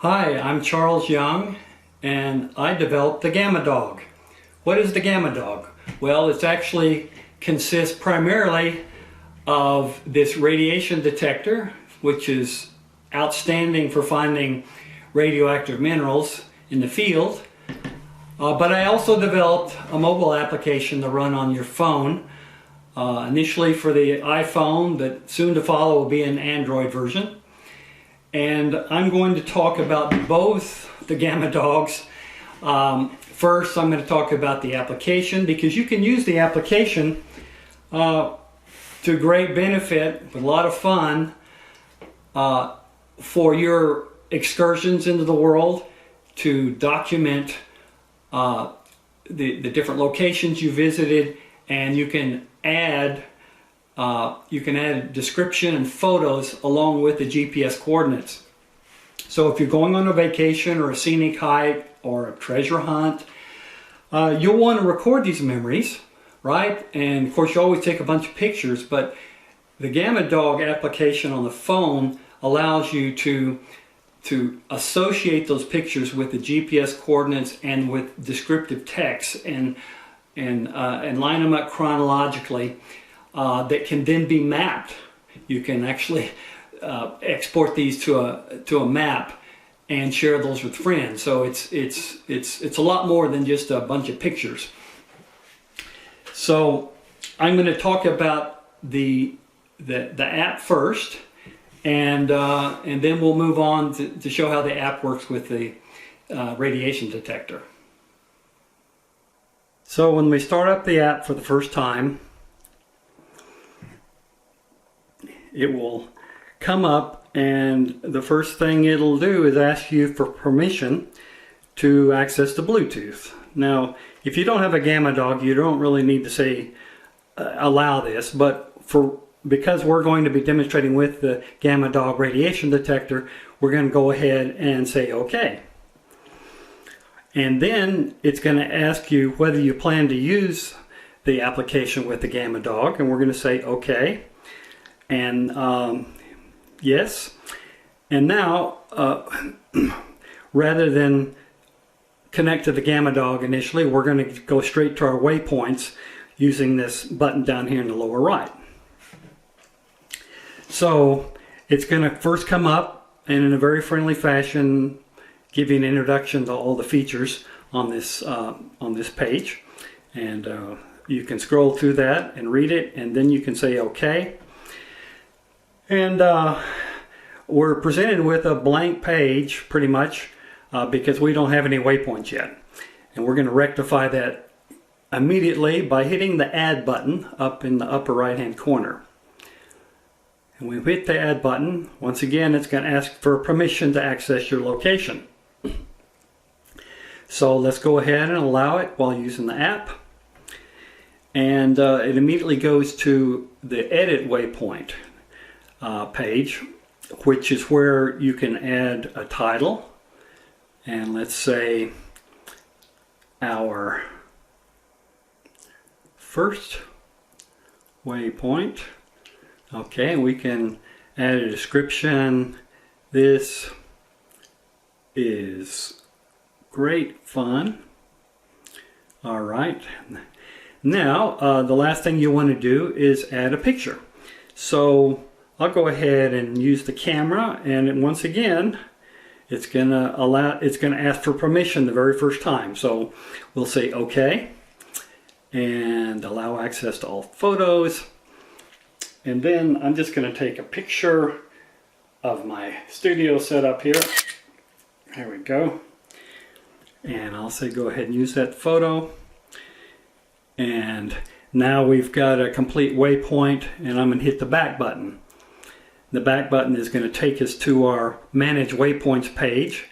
Hi, I'm Charles Young, and I developed the gDog. What is the gDog? Well, it actually consists primarily of this radiation detector, which is outstanding for finding radioactive minerals in the field. But I also developed a mobile application to run on your phone, initially for the iPhone, but soon to follow will be an Android version. And I'm going to talk about both the gDogs. First, I'm going to talk about the application, because you can use the application to great benefit, with a lot of fun, for your excursions into the world, to document the different locations you visited, and you can add description and photos along with the GPS coordinates. So if you're going on a vacation or a scenic hike or a treasure hunt, you'll want to record these memories, right? And of course you always take a bunch of pictures, but the gDog application on the phone allows you to associate those pictures with the GPS coordinates and with descriptive text and line them up chronologically. That can then be mapped. You can actually export these to a map and share those with friends. So it's a lot more than just a bunch of pictures. So I'm going to talk about the app first, and then we'll move on to show how the app works with the radiation detector. So when we start up the app for the first time, it will come up, and the first thing it'll do is ask you for permission to access the Bluetooth. Now, if you don't have a gDog, you don't really need to say allow this, but because we're going to be demonstrating with the gDog radiation detector, we're going to go ahead and say OK. And then it's going to ask you whether you plan to use the application with the gDog, and we're going to say OK. And yes, and now rather than connect to the gDog initially, we're going to go straight to our waypoints using this button down here in the lower right. So it's going to first come up and in a very friendly fashion give you an introduction to all the features on this page, and you can scroll through that and read it, and then you can say OK. And we're presented with a blank page pretty much because we don't have any waypoints yet. And we're going to rectify that immediately by hitting the add button up in the upper right hand corner. And when we hit the add button, once again it's going to ask for permission to access your location. So let's go ahead and allow it while using the app. And it immediately goes to the edit waypoint page, which is where you can add a title, and let's say our first waypoint. Okay, we can add a description. This is great fun. All right, now the last thing you want to do is add a picture. So I'll go ahead and use the camera, and once again it's going to ask for permission the very first time. So we'll say OK and allow access to all photos, and then I'm just going to take a picture of my studio setup here. There we go, and I'll say go ahead and use that photo. And now we've got a complete waypoint, and I'm going to hit the back button. The back button is going to take us to our Manage Waypoints page.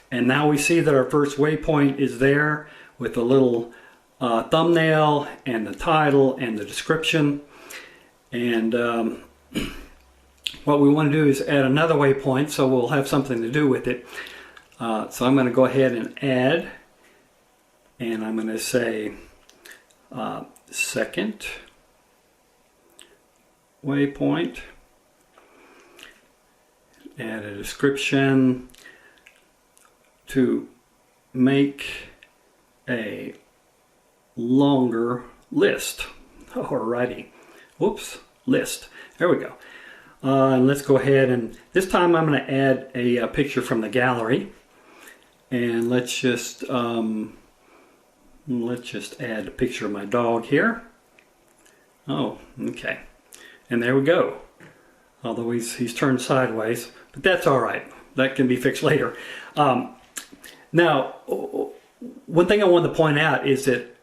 And now we see that our first waypoint is there with a little thumbnail and the title and the description. And what we want to do is add another waypoint, so we'll have something to do with it. So I'm going to go ahead and add, and I'm going to say second waypoint. Add a description. to make a longer list. Alrighty. Whoops. List. There we go. And let's go ahead, and this time I'm going to add a picture from the gallery. And let's just add a picture of my dog here. Oh, okay. And there we go. Although he's turned sideways, but that's all right. That can be fixed later. Now, one thing I wanted to point out is that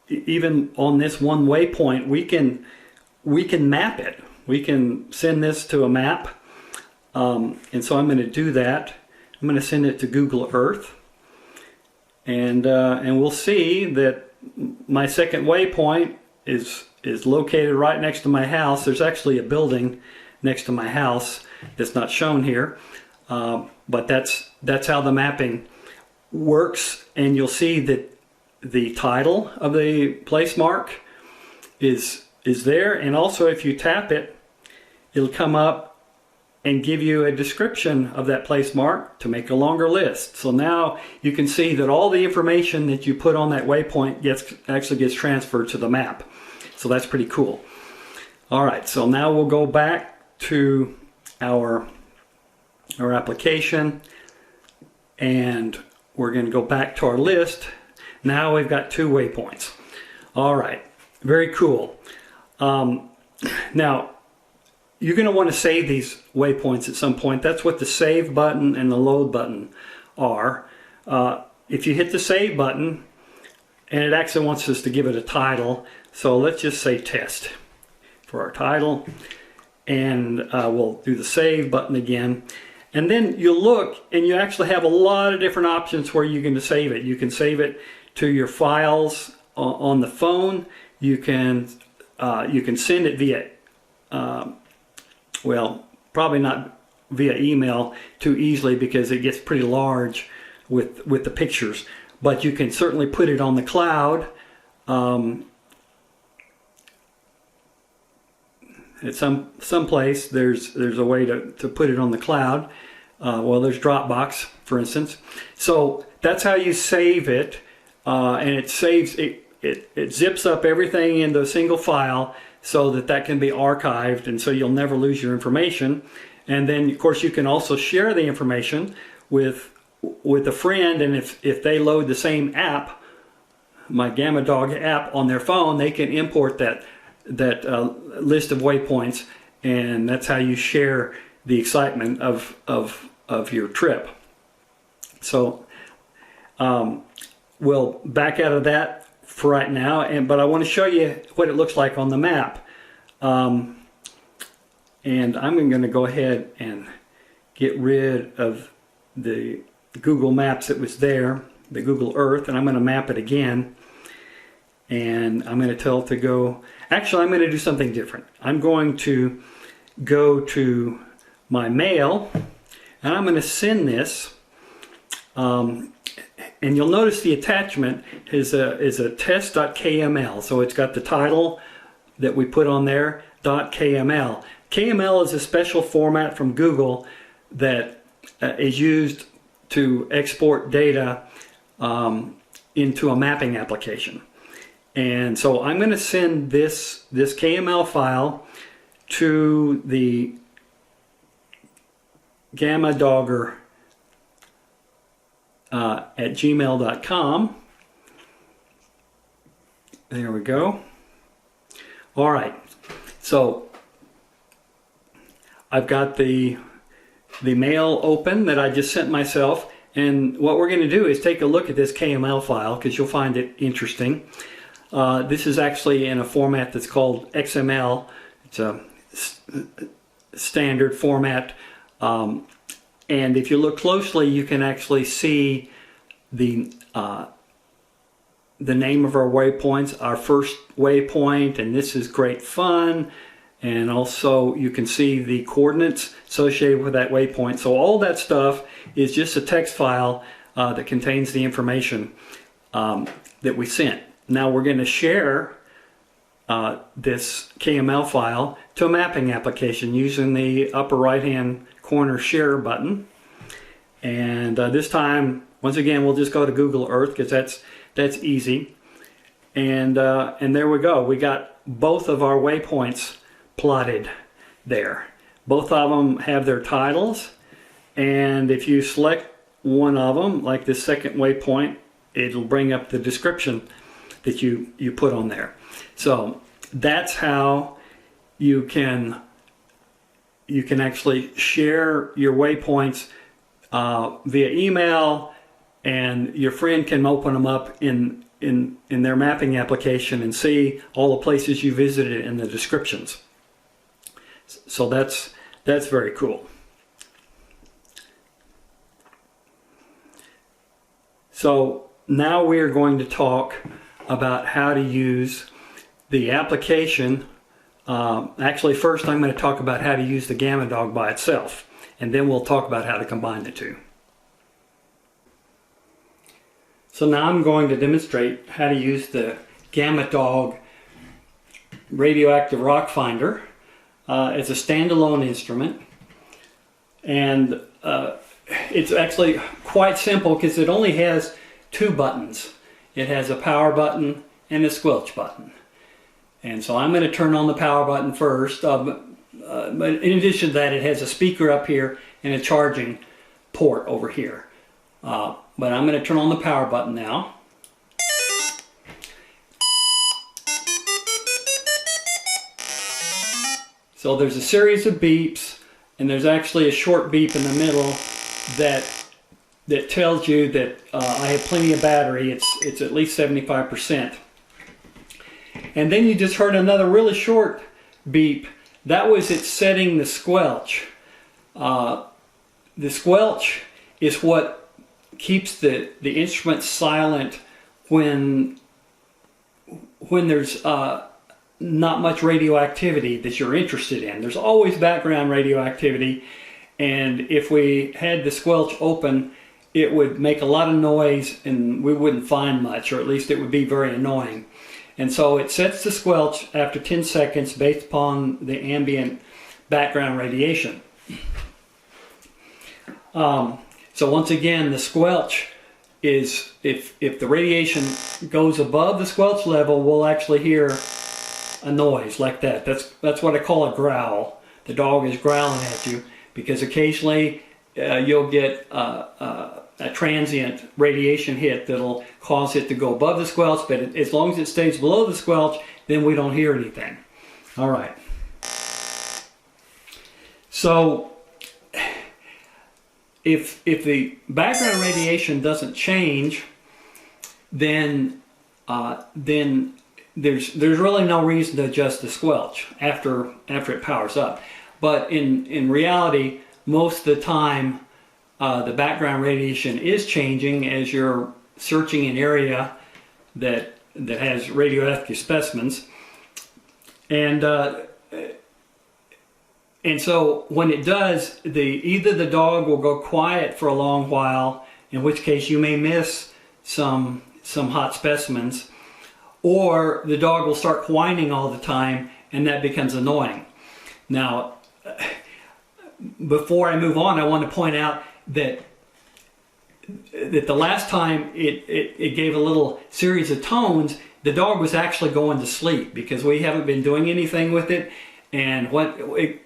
even on this one waypoint, we can map it. We can send this to a map, and so I'm going to do that. I'm going to send it to Google Earth, and we'll see that my second waypoint is located right next to my house. There's actually a building next to my house that's not shown here, but that's how the mapping works. And you'll see that the title of the place mark is there, and also if you tap it, it'll come up and give you a description of that place mark to make a longer list. So now you can see that all the information that you put on that waypoint actually gets transferred to the map. So that's pretty cool. All right, so now we'll go back to our application, and we're going to go back to our list. Now we've got 2 waypoints. All right, very cool. Now, you're going to want to save these waypoints at some point. That's what the save button and the load button are. If you hit the save button, and it actually wants us to give it a title, so let's just say test for our title, and we'll do the save button again. And then you look, and you actually have a lot of different options where you're going to save it. You can save it to your files on the phone. You can send it via, well, probably not via email too easily because it gets pretty large with the pictures. But you can certainly put it on the cloud. At some place there's a way to put it on the cloud. Well, there's Dropbox, for instance. So that's how you save it, and it saves it zips up everything into a single file so that can be archived, and so you'll never lose your information. And then of course you can also share the information with a friend, and if they load the same app, my gDog app, on their phone, they can import that list of waypoints, and that's how you share the excitement of your trip. So we'll back out of that for right now, but I want to show you what it looks like on the map. And I'm going to go ahead and get rid of the Google Maps that was there, the Google Earth, and I'm going to map it again. And I'm going to tell it to go. Actually, I'm going to do something different. I'm going to go to my mail, and I'm going to send this. And you'll notice the attachment is a test.kml. So it's got the title that we put on there, .kml. KML is a special format from Google that is used to export data into a mapping application. And so I'm going to send this KML file to the gDogger at gmail.com. There we go. All right, so I've got the mail open that I just sent myself, and what we're going to do is take a look at this KML file because you'll find it interesting. This is actually in a format that's called XML. It's a standard format. And if you look closely, you can actually see the name of our waypoints, our first waypoint, and this is great fun. And also you can see the coordinates associated with that waypoint. So all that stuff is just a text file that contains the information that we sent. Now we're going to share this KML file to a mapping application using the upper right hand corner share button, and this time Once again, we'll just go to Google Earth because that's easy. And there we go. We got both of our waypoints plotted there. Both of them have their titles, and if you select one of them, like this second waypoint, it'll bring up the description that you put on there. So that's how you can actually share your waypoints via email, and your friend can open them up in their mapping application and see all the places you visited in the descriptions. So that's very cool. So now we are going to talk about how to use the application. Actually, first I'm going to talk about how to use the gDog by itself, and then we'll talk about how to combine the two. So now I'm going to demonstrate how to use the gDog Radioactive Rock Finder as a standalone instrument. And it's actually quite simple because it only has two buttons. It has a power button and a squelch button. And so I'm going to turn on the power button first. But in addition to that, it has a speaker up here and a charging port over here. But I'm going to turn on the power button now. So there's a series of beeps, and there's actually a short beep in the middle that tells you that I have plenty of battery. It's at least 75%. And then you just heard another really short beep. That was it setting the squelch. The squelch is what keeps the instrument silent when there's not much radioactivity that you're interested in. There's always background radioactivity, and if we had the squelch open, it would make a lot of noise and we wouldn't find much, or at least it would be very annoying. And so it sets the squelch after 10 seconds based upon the ambient background radiation. So once again, the squelch is, if the radiation goes above the squelch level, we'll actually hear a noise like that. That's what I call a growl. The dog is growling at you because occasionally you'll get a transient radiation hit that'll cause it to go above the squelch, but as long as it stays below the squelch, then we don't hear anything. All right. So if the background radiation doesn't change, then there's really no reason to adjust the squelch after it powers up. But in reality, most of the time, the background radiation is changing as you're searching an area that has radioactive specimens, and so when it does, either the dog will go quiet for a long while, in which case you may miss some hot specimens, or the dog will start whining all the time, and that becomes annoying. Now, before I move on, I want to point out that the last time it gave a little series of tones, the dog was actually going to sleep because we haven't been doing anything with it, and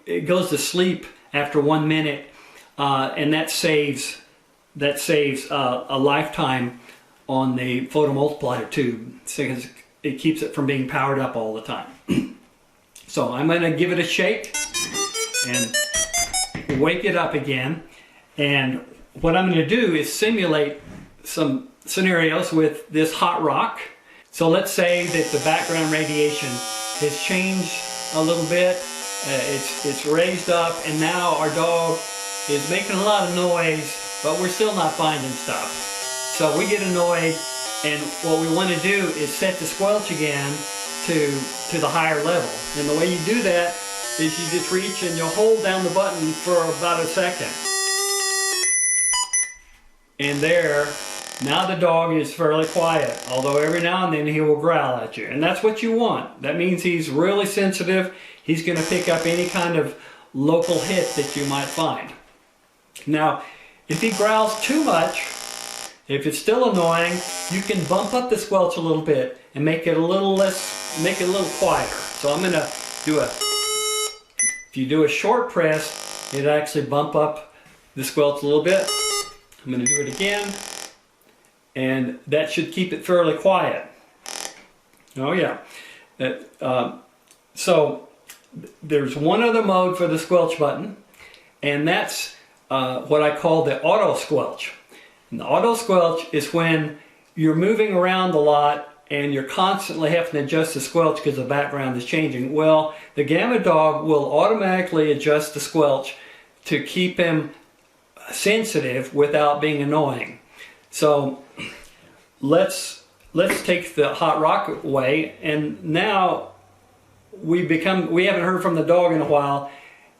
it goes to sleep after 1 minute, and that saves a lifetime on the photomultiplier tube, because it keeps it from being powered up all the time. So I'm going to give it a shake and wake it up again. And what I'm going to do is simulate some scenarios with this hot rock. So let's say that the background radiation has changed a little bit. It's raised up, and now our dog is making a lot of noise, but we're still not finding stuff. So we get annoyed, and what we want to do is set the squelch again to the higher level. And the way you do that is you just reach and you'll hold down the button for about a second. And there, now the dog is fairly quiet, although every now and then he will growl at you. And that's what you want. That means he's really sensitive. He's going to pick up any kind of local hit that you might find. Now, if he growls too much, If it's still annoying, you can bump up the squelch a little bit and make it a little less, make it a little quieter. So I'm gonna do if you do a short press, it'll actually bump up the squelch a little bit. I'm gonna do it again, and that should keep it fairly quiet. Oh yeah. So there's one other mode for the squelch button, and that's what I call the auto squelch. And the auto squelch is when you're moving around a lot and you're constantly having to adjust the squelch because the background is changing. Well, the gDog will automatically adjust the squelch to keep him sensitive without being annoying. So let's take the hot rock away, and now we haven't heard from the dog in a while,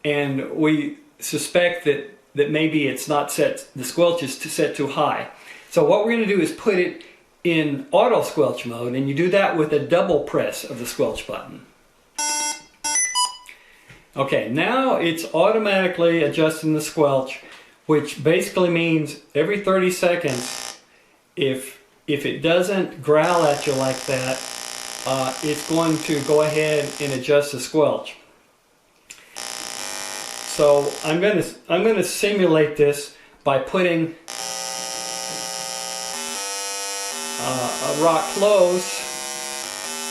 and we suspect that maybe it's not set, the squelch is set too high. So what we're going to do is put it in auto squelch mode, and you do that with a double press of the squelch button. Okay, now it's automatically adjusting the squelch, which basically means every 30 seconds, if it doesn't growl at you like that, it's going to go ahead and adjust the squelch. So I'm going to simulate this by putting a rock close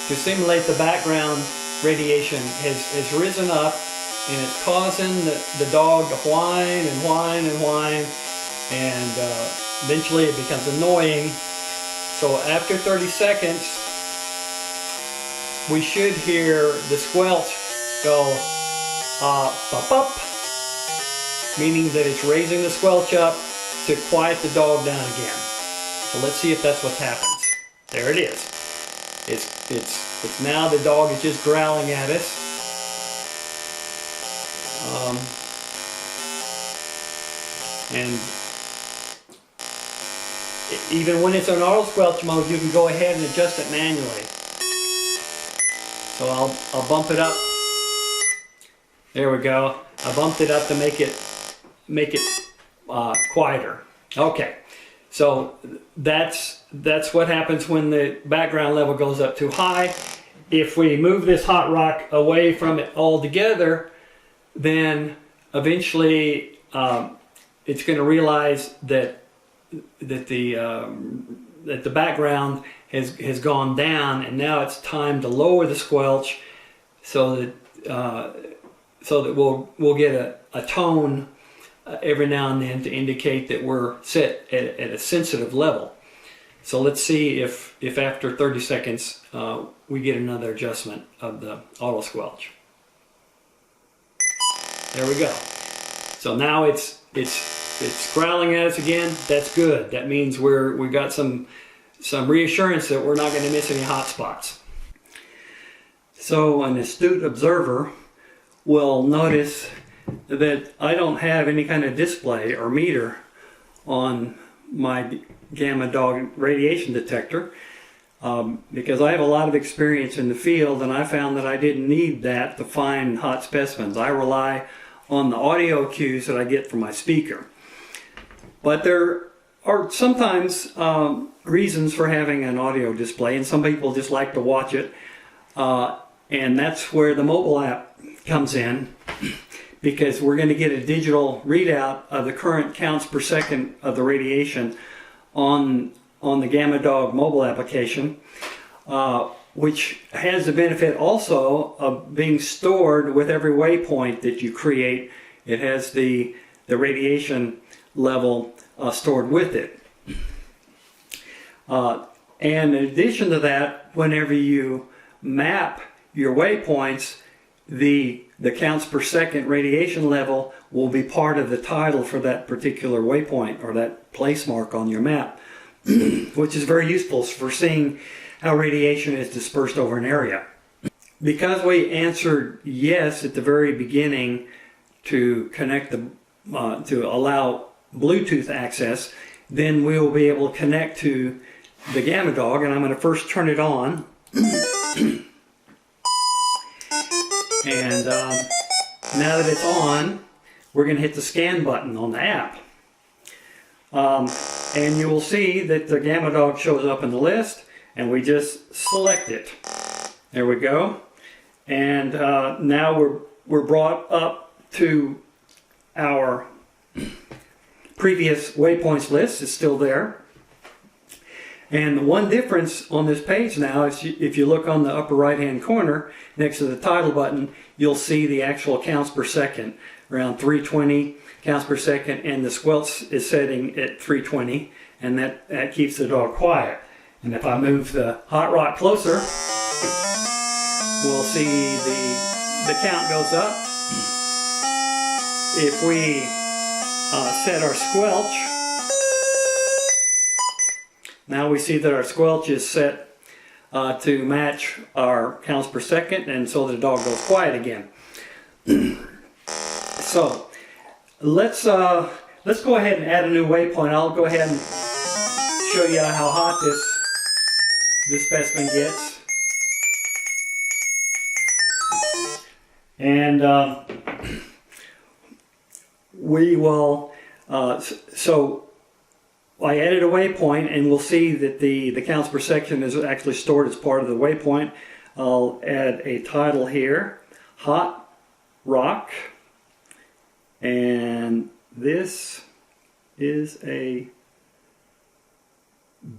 to simulate the background radiation has risen up, and it's causing the dog to whine and whine and whine, and eventually it becomes annoying. So after 30 seconds, we should hear the squelch go pop up, meaning that it's raising the squelch up to quiet the dog down again. So let's see if that's what happens. There it is. It's now the dog is just growling at us. And even when it's on auto squelch mode, you can go ahead and adjust it manually. So I'll bump it up. There we go. I bumped it up to make it quieter. Okay, so that's what happens when the background level goes up too high. If we move this hot rock away from it altogether, then eventually it's going to realize that the background has gone down, and now it's time to lower the squelch so that we'll get a tone every now and then to indicate that we're set at a sensitive level. So let's see if after 30 seconds we get another adjustment of the auto squelch. There we go. So now it's growling at us again. That's good. That means we got some reassurance that we're not going to miss any hot spots. So an astute observer will notice that I don't have any kind of display or meter on my gDog radiation detector because I have a lot of experience in the field, and I found that I didn't need that to find hot specimens. I rely on the audio cues that I get from my speaker. But there are sometimes reasons for having an audio display, and some people just like to watch it, and that's where the mobile app comes in, because we're going to get a digital readout of the current counts per second of the radiation on the gDog mobile application, which has the benefit also of being stored with every waypoint that you create. It has the radiation level stored with it. And in addition to that, whenever you map your waypoints, the counts per second radiation level will be part of the title for that particular waypoint or that place mark on your map, which is very useful for seeing how radiation is dispersed over an area. Because we answered yes at the very beginning to connect to allow Bluetooth access, then we will be able to connect to the gDog, and I'm going to first turn it on. And now that it's on, we're going to hit the scan button on the app. And you will see that the gDog shows up in the list, and we just select it. There we go. And now we're brought up to our previous waypoints list. It's still there. And the one difference on this page now is if you look on the upper right hand corner next to the title button, you'll see the actual counts per second, around 320 counts per second, and the squelch is setting at 320, and that keeps the dog quiet. And if I move the hot rock closer, we'll see the count goes up. If we set our squelch, now we see that our squelch is set to match our counts per second, and so the dog goes quiet again. So let's go ahead and add a new waypoint. I'll go ahead and show you how hot this specimen gets. And we will, so I added a waypoint, and we'll see that the counts per section is actually stored as part of the waypoint. I'll add a title here, Hot Rock, and this is a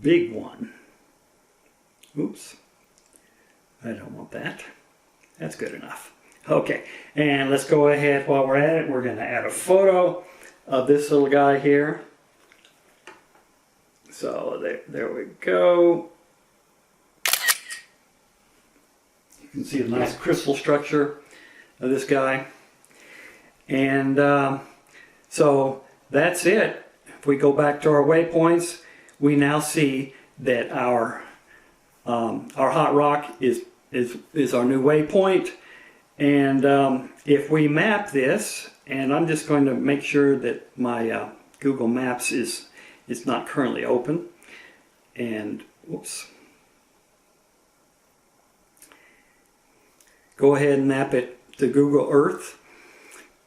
big one. Oops, I don't want that. That's good enough. Okay, and let's go ahead while we're at it. We're going to add a photo of this little guy here. So there we go. You can see the nice crystal structure of this guy. And so that's it. If we go back to our waypoints, we now see that our hot rock is our new waypoint. And if we map this, and I'm just going to make sure that my Google Maps is not currently open, and whoops, go ahead and map it to Google Earth.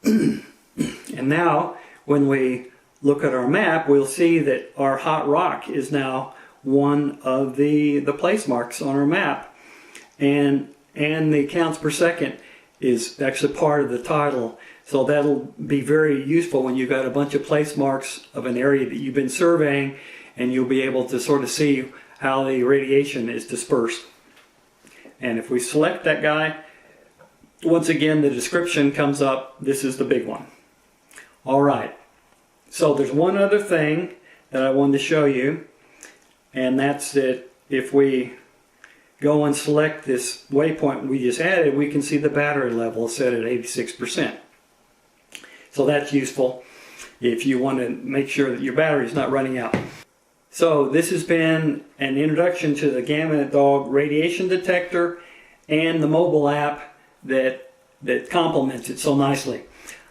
And now when we look at our map, we'll see that our hot rock is now one of the place marks on our map, and the counts per second is actually part of the title. So that'll be very useful when you've got a bunch of place marks of an area that you've been surveying, and you'll be able to sort of see how the radiation is dispersed. And if we select that guy, once again the description comes up. This is the big one. All right, so there's one other thing that I wanted to show you, and that's that if we go and select this waypoint we just added, we can see the battery level set at 86%. So that's useful if you want to make sure that your battery is not running out. So this has been an introduction to the gDog radiation detector and the mobile app that complements it so nicely.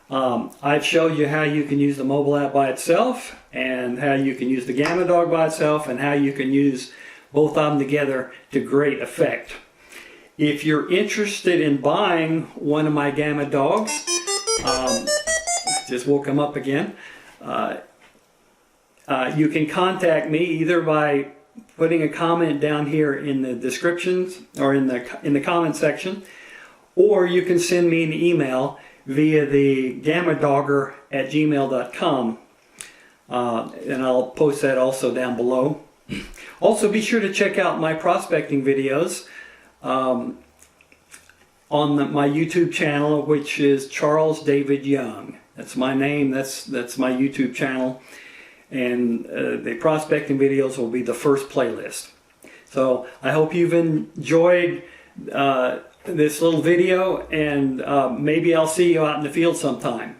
I've showed you how you can use the mobile app by itself, and how you can use the gDog by itself, and how you can use both of them together to great effect. If you're interested in buying one of my gDogs, just woke him up again, you can contact me either by putting a comment down here in the descriptions or in the comment section, or you can send me an email via the gdogger@gmail.com, and I'll post that also down below. Also, be sure to check out my prospecting videos on my YouTube channel, which is Charles David Young. That's my name. That's my YouTube channel, and the prospecting videos will be the first playlist. So I hope you've enjoyed this little video, and maybe I'll see you out in the field sometime.